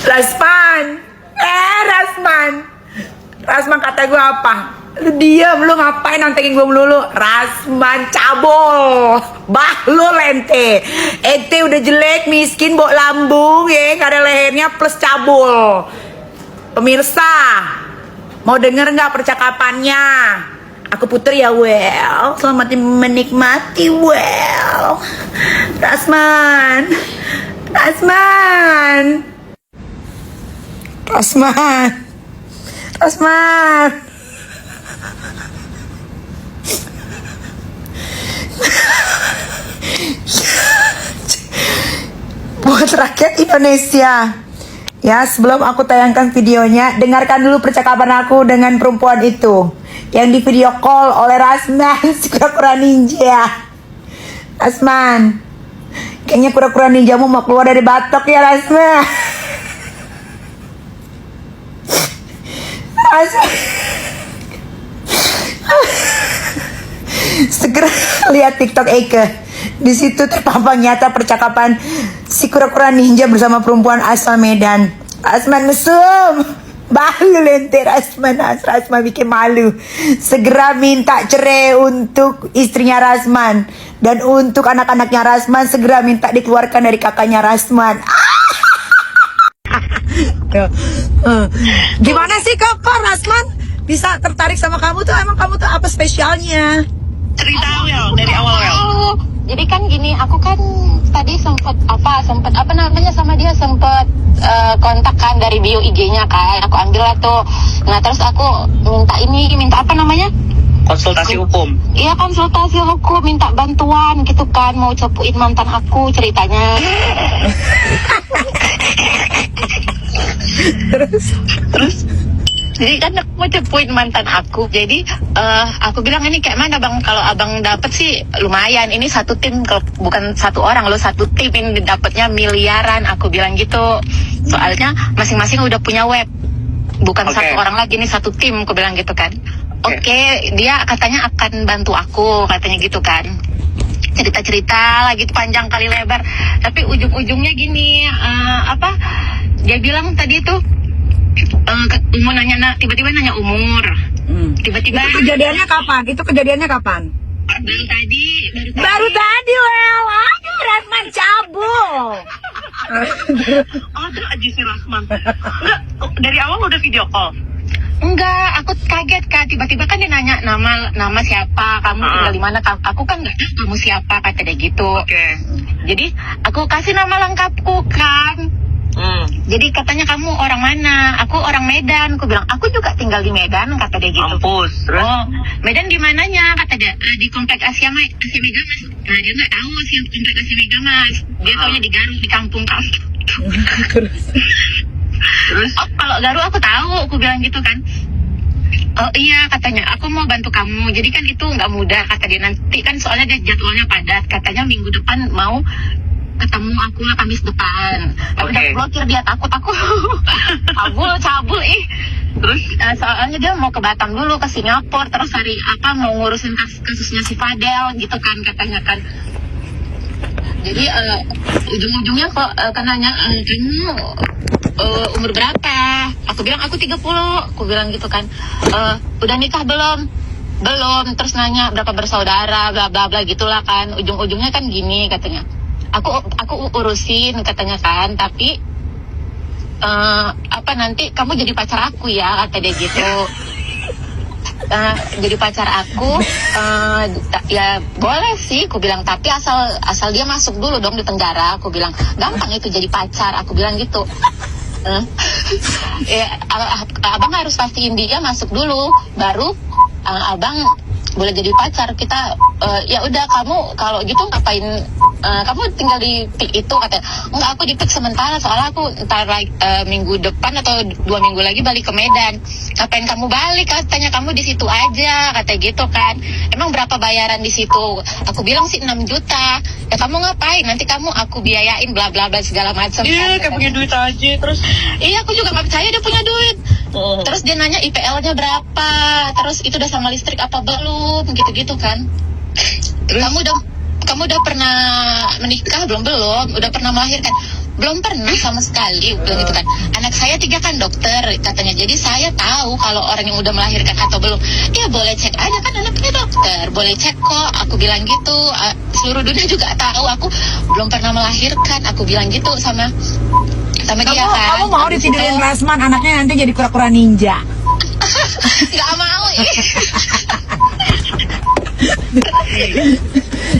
Rasman. Rasman. Rasman kata gue apa? Lu diam, lu ngapain nantengin gue melulu? Rasman cabul. Bah lu lente. Ente udah jelek, miskin, bok lambung ya, gak ada lehernya plus cabul. Pemirsa, mau denger nggak percakapannya? Aku puter ya, well. Selamat menikmati, well. Rasman. Rasman. Rasman. Rasman. Buat rakyat Indonesia. Ya, sebelum aku tayangkan videonya, dengarkan dulu percakapan aku dengan perempuan itu yang di video call oleh Rasman, si kura-kura ninja. Rasman, kayaknya kura-kura ninjamu mau keluar dari batok ya, Rasman. Rasman. Segera lihat TikTok Eke. Di situ terpampang nyata percakapan si kura-kura ninja bersama perempuan asal Medan. Rasman mesum. Malu lente Rasman. Rasman bikin malu. Segera minta cerai untuk istrinya Rasman. Dan untuk anak-anaknya Rasman segera minta dikeluarkan dari kakaknya Rasman. Gimana sih kok Rasman bisa tertarik sama kamu tuh? Emang kamu tuh apa spesialnya? Cerita Wel dari awal Wel. Jadi kan gini, aku kan tadi sempet apa namanya sama dia sempet kontak kan dari bio IG-nya kan, aku ambil lah tuh. Nah terus aku minta apa namanya? Konsultasi hukum. Iya konsultasi hukum, minta bantuan gitu kan, mau cepuin mantan aku ceritanya. Terus Jadi kan aku mau cepuin mantan aku. Jadi aku bilang ini kayak mana bang? Kalau abang dapet sih lumayan. Ini satu tim, kalau bukan satu orang lo satu tim ini dapetnya miliaran. Aku bilang gitu. Soalnya masing-masing udah punya web. Bukan satu orang lagi, ini satu tim. Aku bilang gitu kan. Oke, dia katanya akan bantu aku, katanya gitu kan. Cerita-cerita lagi panjang kali lebar. Tapi ujung-ujungnya gini, dia bilang tadi tuh. Umur tiba-tiba nanya umur. Tiba-tiba Itu kejadiannya kapan? baru tadi well. Aduh, Rasman cabul. ada aja si Rasman. Enggak, dari awal udah video call. enggak, aku kaget kan, tiba-tiba kan dia nanya nama siapa, kamu tinggal di mana, aku kan nggak tahu kamu siapa, kata dia gitu. Jadi aku kasih nama lengkapku kan. Jadi katanya kamu orang mana? Aku orang Medan. Aku bilang aku juga tinggal di Medan, kata dia gitu. Mampus. Terus? Oh, Medan di mananya? Kata dia di komplek Asia Megamas. Nah dia nggak tahu sih komplek Asia Megamas. Dia taunya di Garut, di kampung. Terus? Oh, kalau Garut aku tahu. Aku bilang gitu kan. Oh iya, katanya aku mau bantu kamu. Jadi kan itu nggak mudah, kata dia. Nanti kan soalnya dia jadwalnya padat. Katanya minggu depan mau ketemu aku lah Kamis depan. Udah blokir dia, takut aku. cabul Terus soalnya dia mau ke Batam dulu, ke Singapura, terus mau ngurusin kasusnya si Fadel gitu kan, katanya kan. Jadi ujung-ujungnya kok nanya kamu umur berapa? Aku bilang aku 30. Aku bilang gitu kan. Udah nikah belum? Belum. Terus nanya berapa bersaudara, bla bla bla gitulah kan. Ujung-ujungnya kan gini katanya. Aku urusin katanya kan, tapi nanti kamu jadi pacar aku ya, kata dia gitu. Jadi pacar aku ya boleh sih, aku bilang, tapi asal dia masuk dulu dong di penjara. Aku bilang gampang itu jadi pacar, aku bilang gitu. Ya, abang harus pastiin dia masuk dulu, baru abang boleh jadi pacar. Kita ya udah, kamu kalau gitu ngapain, kamu tinggal di PIK itu, katanya. Enggak, aku di PIK sementara, soalnya aku ntar minggu depan atau 2 minggu lagi balik ke Medan. Ngapain kamu balik, katanya, kamu di situ aja, kata gitu kan. Emang berapa bayaran di situ? Aku bilang sih 6 juta. Ya kamu ngapain, nanti aku biayain bla bla bla segala macam. Iya, kayak punya duit aja. Terus iya, aku juga nggak percaya dia punya duit. Terus dia nanya IPL-nya berapa, terus itu udah sama listrik apa belum, gitu-gitu kan. Terus? Kamu udah pernah menikah belum? Udah pernah melahirkan belum pernah sama sekali, bilang gitu kan. Anak saya 3 kan dokter katanya, jadi saya tahu kalau orang yang udah melahirkan atau belum. Ya boleh cek aja kan, anaknya dokter, boleh cek kok. Aku bilang gitu. Seluruh dunia juga tahu aku belum pernah melahirkan. Aku bilang gitu sama dia kan. Kamu mau Habis ditidurin itu, Rasman, anaknya nanti jadi kura-kura ninja. nggak mau.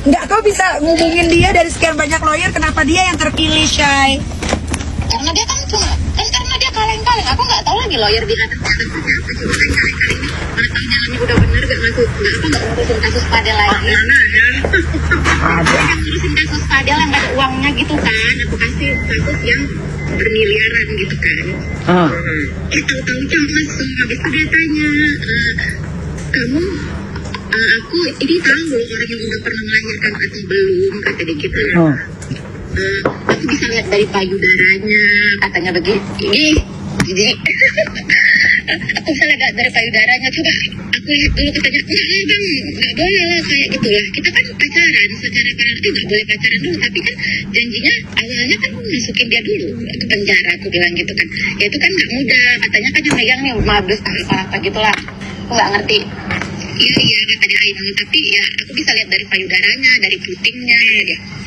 Nggak, kau bisa ngubungin dia dari sekian banyak lawyer, kenapa dia yang terpilih, Shay? Karena dia kan cuma karena dia kaleng-kaleng. Aku nggak tahu lagi lawyer di atasnya apa, cuma kan kaleng-kaleng ini mana tahu jalannya udah bener, nggak ngurusin kasus Fadel lagi. Ada. Yang ngurusin kasus Fadel yang ada uangnya gitu kan, aku kasih kasus yang bermiliaran gitu kan. Tahu-tahu cuma masuk, habis itu dia tanya, kamu aku ini tahu orang yang udah pernah melahirkan atau belum, kata dia gitu ya. Aku bisa lihat dari payudaranya, katanya begini. Jadi aku bisa lihat dari payudaranya, coba aku lihat dulu, katanya nggak boleh lah kayak gitulah, kita kan pacaran secara karantina, nggak boleh pacaran dulu, tapi kan janjinya awalnya kan masukin dia dulu ke penjara, aku bilang gitu kan. Ya itu kan nggak mudah, katanya kan yang megang nih mabes apa gitulah, aku nggak ngerti. Iya katanya Aino, tapi ya aku bisa lihat dari payudaranya, dari putingnya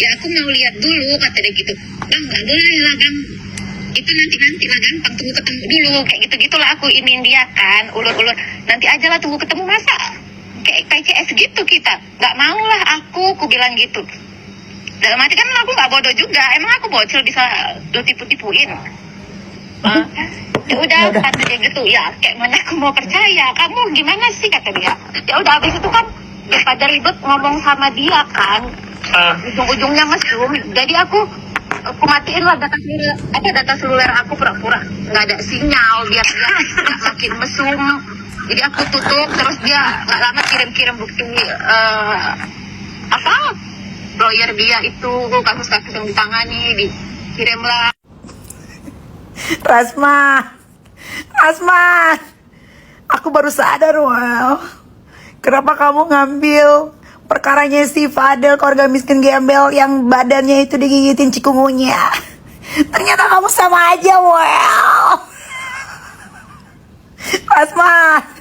ya aku mau lihat dulu, kata dia gitu. Bang nggak boleh lah bang, itu nanti lah, gampang tunggu ketemu dulu, kayak gitulah aku iniin dia kan, ulur nanti aja lah tunggu ketemu, masa kayak CS gitu kita, nggak mau lah aku bilang gitu. Dalam hati kan aku nggak bodoh juga, emang aku bocil bisa lu tipu-tipuin. Ya udah kata dia gitu, ya kayak mana aku mau percaya, kamu gimana sih, kata dia. Ya udah habis itu kan daripada ribet ngomong sama dia kan, ujung-ujungnya mesum. Jadi aku matiin lah data seluler aku, pura-pura nggak ada sinyal biar dia nggak makin mesum. Jadi aku tutup, terus dia nggak lama kirim bukti lawyer dia itu, kasus-kasus yang ditangani, dikirimlah. Rasman, aku baru sadar, wow. Kenapa kamu ngambil perkaranya si Fadel, keluarga miskin gembel yang badannya itu digigitin cikungunya? Ternyata kamu sama aja, wow. Rasman.